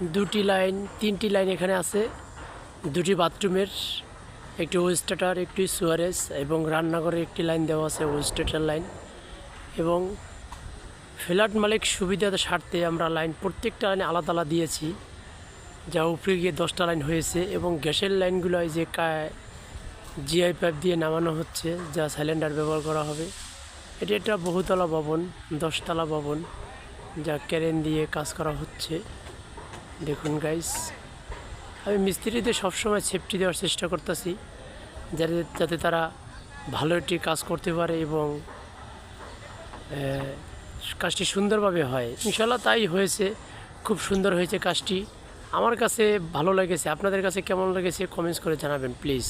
দুটি লাইন, তিনটি লাইন এখানে আছে। দুটি বাথরুমের, একটি ওয়েস্টাটার, একটি সুয়ারেজ এবং রান্নাঘরের একটি লাইন দেওয়া আছে ওয়েস্টাটার লাইন। এবং ফ্ল্যাট মালিক সুবিধার স্বার্থে আমরা লাইন প্রত্যেকটা লাইনে আলাদা আলাদা দিয়েছি, যা উপরে গিয়ে 10টা লাইন হয়েছে। এবং গ্যাসের লাইনগুলো যে জিআই পাইপ দিয়ে নামানো হচ্ছে, যা সিলিন্ডার ব্যবহার করা হবে। এটি একটা বহুতলা ভবন, 10তলা ভবন, যা ক্রেন দিয়ে কাজ করা হচ্ছে। দেখুন গাইস, আমি মিস্ত্রিদের সবসময় সেফটি দেওয়ার চেষ্টা করতেছি, যাতে তারা ভালো একটি কাজ করতে পারে এবং কাজটি সুন্দরভাবে হয়। ইনশাল্লাহ তাই হয়েছে, খুব সুন্দর হয়েছে কাজটি। আমার কাছে ভালো লেগেছে। আপনাদের কাছে কেমন লেগেছে কমেন্টস করে জানাবেন প্লিজ।